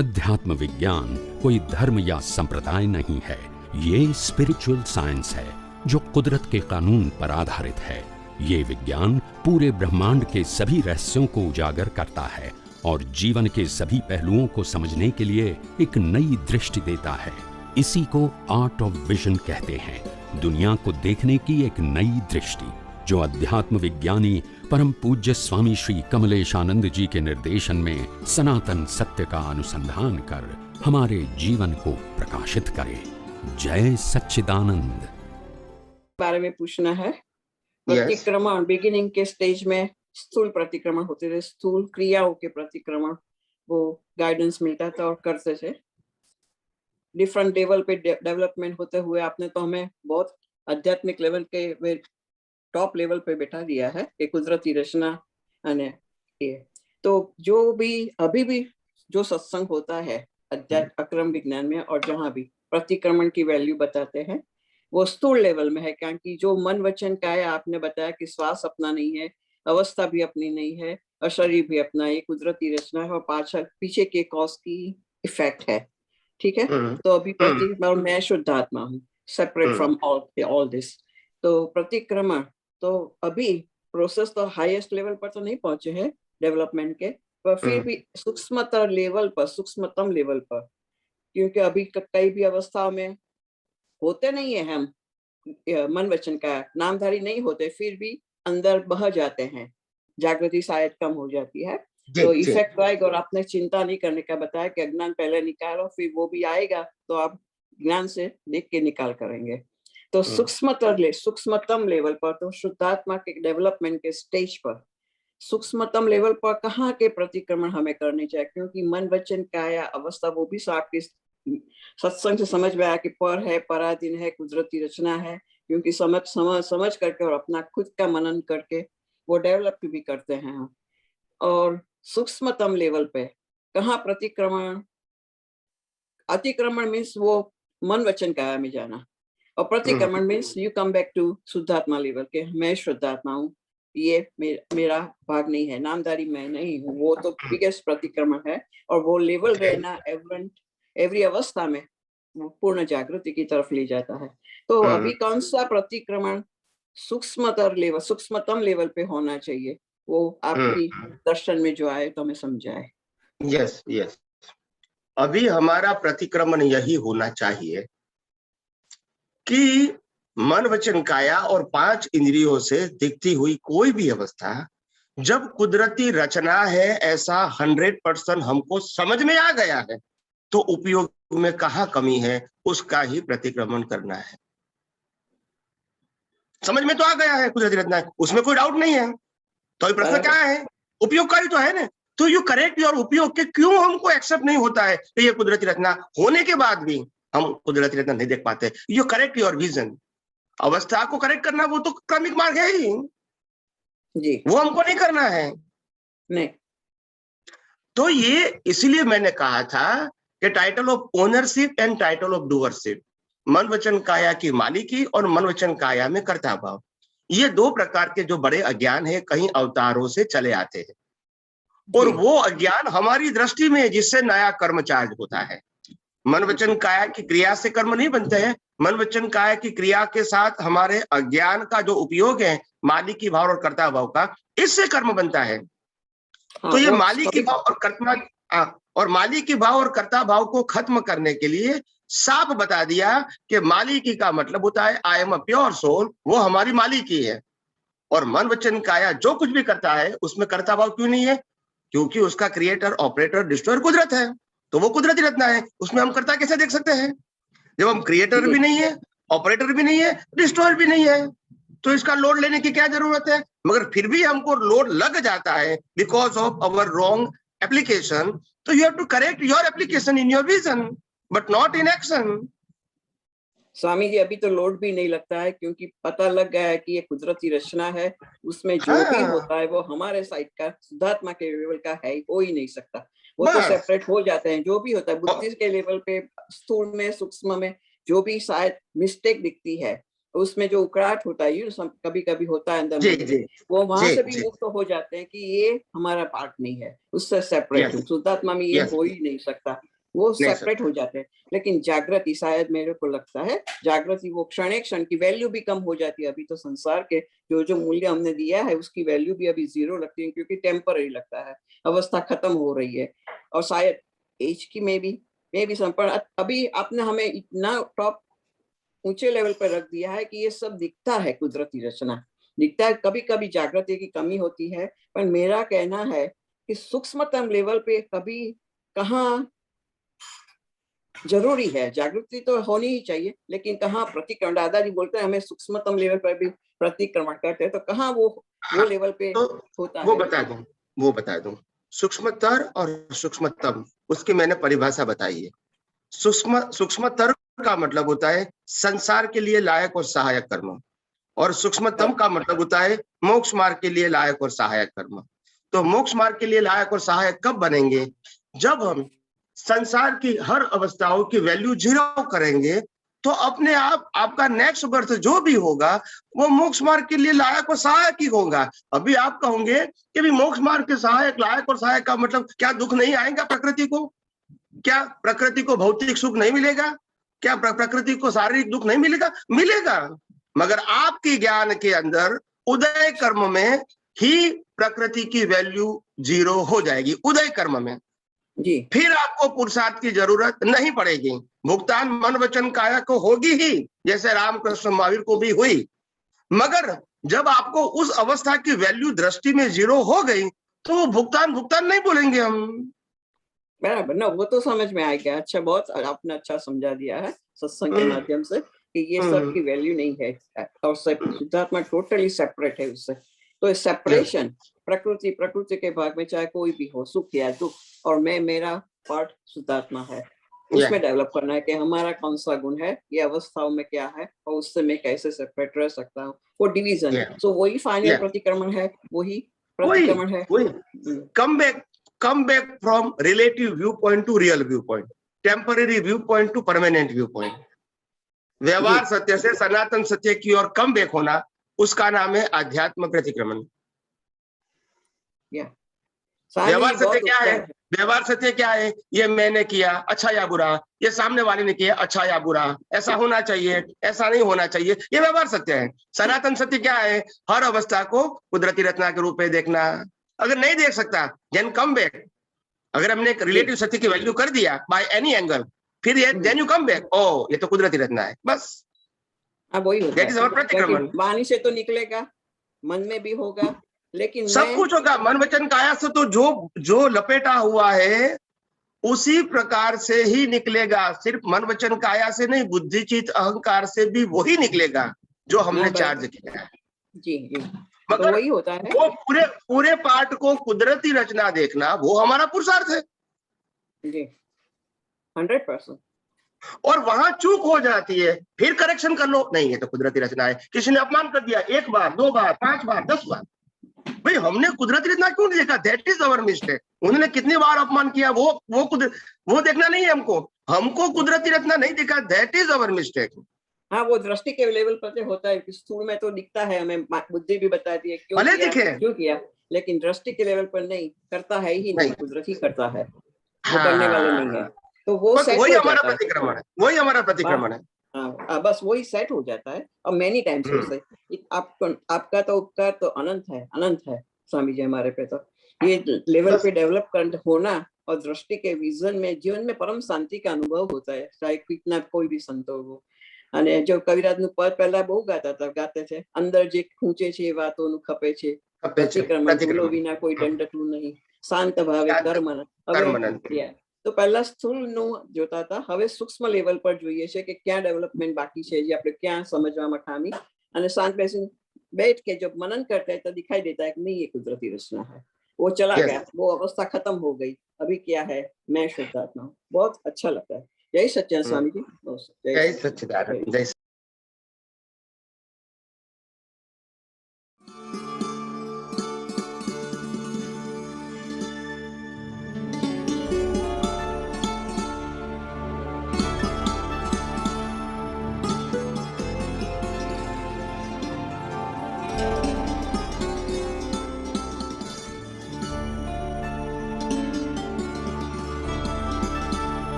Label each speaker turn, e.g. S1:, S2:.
S1: अध्यात्म विज्ञान कोई धर्म या संप्रदाय नहीं है, ये स्पिरिचुअल साइंस है जो कुदरत के कानून पर आधारित है। ये विज्ञान पूरे ब्रह्मांड के सभी रहस्यों को उजागर करता है और जीवन के सभी पहलुओं को समझने के लिए एक नई दृष्टि देता है। इसी को आर्ट ऑफ विजन कहते हैं, दुनिया को देखने की एक नई दृष्टि, जो अध्यात्म विज्ञानी परम पूज्य स्वामी श्री कमलेशानंद जी के निर्देशन में सनातन सत्य का अनुसंधान कर हमारे जीवन को प्रकाशित करे। जय सच्चिदानंद।
S2: बारे में पूछना है। प्रतिक्रमण बिगिनिंग के स्टेज में स्थूल प्रतिक्रमण होते थे, स्थूल क्रियाओं के प्रतिक्रमण वो गाइडेंस मिलता था और करते थे। डिफरेंट लेवल पे डेवलपमेंट होते हुए आपने तो हमें बहुत आध्यात्मिक लेवल के टॉप लेवल पे बैठा दिया है कि कुदरती रचना ये। तो जो भी अभी भी जो सत्संग होता है अध्यात्म अक्रम विज्ञान में और जहाँ भी प्रतिक्रमण की वैल्यू बताते हैं वो स्थूल लेवल में है, क्योंकि जो मन वचन का है आपने बताया कि श्वास अपना नहीं है, अवस्था भी अपनी नहीं है और शरीर भी अपना, ये कुदरती रचना है और पीछे के कॉज की इफेक्ट है। ठीक है, तो अभी प्रतिक्रमण मैं शुद्ध आत्मा हूँ, सेपरेट फ्रॉम ऑल दिस। तो प्रतिक्रमण तो अभी प्रोसेस तो हाईएस्ट लेवल पर तो नहीं पहुंचे हैं डेवलपमेंट के, पर फिर भी सूक्ष्मतम लेवल पर, क्योंकि अभी कई भी अवस्थाओं में होते नहीं है हम मन वचन का नामधारी नहीं होते, फिर भी अंदर बह जाते हैं, जागृति शायद कम हो जाती है तो इफेक्ट आएगा। और आपने चिंता नहीं करने का बताया कि अज्ञान पहले निकालो फिर वो भी आएगा, तो आप ज्ञान से देख के निकाल करेंगे। तो सूक्ष्मतम लेवल पर, तो शुद्धात्मा के डेवलपमेंट के स्टेज पर सूक्ष्मतम लेवल पर कहाँ के प्रतिक्रमण हमें करने चाहिए, क्योंकि मन वचन काया अवस्था वो भी आपके सत्संग से समझ में आया कि पर है, पराधीन है, कुदरती रचना है, क्योंकि समझ करके और अपना खुद का मनन करके वो डेवलप भी करते हैं। और सूक्ष्मतम लेवल पे कहाँ प्रतिक्रमण, अतिक्रमण मीन्स वो मन वचन काया में जाना, और प्रतिक्रमण means you come back to शुद्धात्मा लेवल के मैं शुद्धात्मा हूँ, ये मेरा भाग नहीं है, नामधारी मैं नहीं हूँ, वो तो बिगेस्ट प्रतिक्रमण है। और वो लेवल रहना एवरी अवस्था में वो पूर्ण जागृति की तरफ ले जाता है। तो अभी कौन सा प्रतिक्रमण सूक्ष्मतम लेवल पे होना चाहिए, वो आपकी दर्शन में जो आए तो हमें समझाए।
S3: यस अभी हमारा प्रतिक्रमण यही होना चाहिए कि मन वचन काया और 5 इंद्रियों से दिखती हुई कोई भी अवस्था जब कुदरती रचना है ऐसा 100% हमको समझ में आ गया है, तो उपयोग में कहाँ कमी है उसका ही प्रतिक्रमण करना है। समझ में तो आ गया है कुदरती रचना है, उसमें कोई डाउट नहीं है, तो प्रश्न क्या है, उपयोगकारी तो है ना। तो यू करेक्ट योर उपयोग के क्यों हमको एक्सेप्ट नहीं होता है कि ये कुदरती रचना होने के बाद भी हम कुदरती रचना नहीं देख पाते। यू करेक्ट योर विजन, अवस्था को करेक्ट करना वो तो क्रमिक मार्ग है ही जी, वो हमको नहीं करना है
S2: नहीं।
S3: तो ये इसलिए मैंने कहा था कि title of ownership and title of doership, मन वचन काया की मालिकी और मन वचन काया में कर्ता भाव, ये 2 प्रकार के जो बड़े अज्ञान है कहीं अवतारों से चले आते हैं, और वो अज्ञान हमारी दृष्टि में जिससे नया कर्म चार्ज होता है। मन वचन काया की क्रिया से कर्म नहीं बनते हैं, मन वचन काया की क्रिया के साथ हमारे अज्ञान का जो उपयोग है मालिकी भाव और कर्ता भाव का, इससे कर्म बनता है। तो ये मालिकी भाव और मालिकी भाव और कर्ता भाव को खत्म करने के लिए साफ बता दिया कि मालिकी का मतलब होता है I am a pure soul, वो हमारी मालिकी है। और मन वचन काया जो कुछ भी करता है उसमें कर्ता भाव क्यों नहीं है, क्योंकि उसका क्रिएटर ऑपरेटर डिस्ट्रॉयर कुदरत है, तो वो कुदरती रचना है, उसमें हम कर्ता कैसे देख सकते हैं जब हम क्रिएटर भी नहीं है, ऑपरेटर भी नहीं है, डिस्ट्रॉयर भी नहीं है। तो इसका लोड लेने की क्या जरूरत है, मगर फिर भी हमको लोड लग जाता है because of our wrong application. तो you have to correct your application in your vision but not in action.
S2: Swami ji अभी तो लोड भी नहीं लगता है, क्योंकि पता लग गया है कि ये कुदरती रचना है, उसमें जो भी होता है वो हमारे साइड का शुद्धात्मा के लेवल का है, हो ही नहीं सकता, वो तो सेपरेट हो जाते हैं। जो भी होता है बुद्धि के लेवल पे, स्थूल में, सूक्ष्म में जो भी शायद मिस्टेक दिखती है, उसमें जो उकड़ाहट होता है कभी कभी होता है अंदर, वो वहां से भी मुक्त हो जाते हैं कि ये हमारा पार्ट नहीं है, उससे सेपरेट। शुद्धात्मा में ये हो ही नहीं सकता। वो सेपरेट हो जाते हैं। लेकिन जागृति, शायद मेरे को लगता है जागृति वो क्षण क्षण की वैल्यू भी कम हो जाती है। अभी तो संसार के जो जो मूल्य हमने दिया है उसकी वैल्यू भी अभी 0 लगती है, क्योंकि टेम्पररी लगता है, अवस्था खत्म हो रही है। और शायद एज की में भी संपर्क, अभी आपने हमें इतना टॉप ऊंचे लेवल पर रख दिया है कि ये सब दिखता है, कुदरती रचना दिखता है। कभी कभी जागृति की कमी होती है, पर मेरा कहना है कि सूक्ष्मतम लेवल पे कभी कहाँ जरूरी है, जागृति तो होनी ही चाहिए, लेकिन कहाँ प्रतिक्रमण, दादाजी बोलते हैं हमें सूक्ष्मतम लेवल पर भी प्रतिक्रमण करते हैं, तो कहाँ वो लेवल पे
S3: तो
S2: होता
S3: वो
S2: है।
S3: बता दूं सूक्ष्मतर और सूक्ष्मतम, उसकी मैंने परिभाषा बताई है। सूक्ष्मतर का मतलब होता है संसार के लिए लायक और सहायक कर्म, और सूक्ष्मतम का मतलब होता है मोक्ष मार्ग के लिए लायक और सहायक कर्म। तो मोक्ष मार्ग के लिए लायक और सहायक कब बनेंगे? जब हम संसार की हर अवस्थाओं की वैल्यू 0 करेंगे, तो अपने आप आपका नेक्स्ट बर्थ जो भी होगा वो मोक्ष मार्ग के लिए लायक और सहायक ही होगा। अभी आप कहोगे कि भी मोक्ष मार्ग के सहायक, लायक और सहायक का मतलब क्या दुख नहीं आएगा प्रकृति को? क्या प्रकृति को भौतिक सुख नहीं मिलेगा? क्या प्रकृति को शारीरिक दुख नहीं मिलेगा? मिलेगा, मगर आपके ज्ञान के अंदर उदय कर्म में ही प्रकृति की वैल्यू 0 हो जाएगी, उदय कर्म में
S2: जी।
S3: फिर आपको पुरुषार्थ की जरूरत नहीं पड़ेगी। भुगतान मन वचन काया को होगी ही, जैसे रामकृष्ण महावीर को भी हुई। मगर जब आपको उस अवस्था की वैल्यू दृष्टि में 0 हो गई, तो वो भुगतान नहीं बोलेंगे हम।
S2: बराबर ना, वो तो समझ में आ गया। अच्छा, बहुत आपने अच्छा समझा दिया है सत्संग के माध्यम से कि ये सब की वैल्यू नहीं है, और शुद्धात्मा टोटली सेपरेट है उससे। तो सेपरेशन प्रकृति के भाग में चाहे कोई भी हो, सुख या दुख, और मेरा पार्ट शुद्धात्मा है, उसमें डेवलप करना है कि हमारा कौन सा गुण है, ये अवस्थाओं में क्या है, और उससे मैं कैसे सेपरेट रह सकता हूँ, वो डिवीजन। सो वही फाइनल प्रतिक्रमण है, वही प्रतिक्रमण है।
S3: Come back from relative viewpoint to real viewpoint, temporary viewpoint to permanent viewpoint। व्यवहार सत्य से सनातन सत्य की ओर कम बैक होना, उसका नाम है आध्यात्म प्रतिक्रमण। व्यवहार सत्य क्या है? व्यवहार सत्य क्या है? ये मैंने किया, अच्छा या बुरा, ये सामने वाले ने किया, अच्छा या बुरा, ऐसा होना चाहिए, ऐसा नहीं होना चाहिए, ये व्यवहार सत्य है। सनातन सत्य क्या है? हर अवस्था को कुदरती रचना के रूप में देखना। अगर नहीं देख सकता, देन कम बैक। अगर हमने एक रिलेटिव सत्य की वैल्यू कर दिया बाय एनी एंगल, फिर ये देन यू कम बैक, ओ ये तो कुदरती रचना है, बस।
S2: वही होता
S3: है प्रतिक्रमण।
S2: वाणी से तो निकलेगा, मन में भी होगा, लेकिन
S3: सब कुछ होगा। मन वचन काया से तो जो लपेटा हुआ है उसी प्रकार से ही निकलेगा। सिर्फ मन वचन काया से नहीं, बुद्धि चित्त अहंकार से भी वही निकलेगा जो हमने चार्ज किया है।
S2: जी।
S3: मगर
S2: तो वही होता है,
S3: वो पूरे पार्ट को कुदरती रचना देखना, वो हमारा पुरुषार्थ है
S2: जी, 100%।
S3: और वहां चूक हो जाती है, फिर करेक्शन कर लो, नहीं ये तो कुदरती रचना है। किसी ने अपमान कर दिया 1 बार 2 बार 5 बार 10 बार, भाई हमने कुदरती रचना क्यों नहीं देखा? That is our mistake. उन्होंने कितनी बार अपमान किया, वो देखना नहीं है हमको कुदरती रचना नहीं देखा, दैट इज अवर मिस्टेक।
S2: हाँ, वो दृष्टि के लेवल पर होता है, स्थूल में तो दिखता है, हमें बुद्धि भी बताती है क्यों किया, लेकिन दृष्टि के लेवल पर नहीं करता है ही नहीं, कुदरत ही करता है, वो करने वाले नहीं है। तो वो
S3: वही हमारा प्रतिक्रमण है, वही हमारा प्रतिक्रमण है।
S2: हाँ, बस वही सेट हो जाता है। और मैनी टाइम्स उससे आपका तो उपकार तो अनंत है स्वामी जी हमारे पे। तो ये लेवल पे डेवलप होना और दृष्टि के विजन में जीवन में परम शांति का अनुभव होता है, चाहे कितना कोई भी संतो हो। અને જો કવિરાજનું પદ પહેલા બહુ ગાતે છે, અંદર જે ખૂંચે છે વાતોનું ખપે છે, प्रतिक्रमण ભૂલો વિના કોઈ દંડતું નહીં, શાંત ભાવે કર્મન। હવે તો પહેલા સ્થૂળનું જોતા હતા, હવે સૂક્ષ્મ લેવલ પર જોઈએ છે કે ક્યાં ડેવલપમેન્ટ બાકી છે, જે આપણે ક્યાં સમજવામાં ખામી, અને શાંત બેસીને बैठ के जब मनन करते हैं तो दिखाई देता है कि नहीं ये कुदरती रचना है, वो चला गया, वो अवस्था खत्म हो गई, अभी क्या है, मैं शुद्धात्मा हूँ। बहुत अच्छा लगता है। जय सच्चिदानंद स्वामी जी।
S3: जय सच्चिदानंद।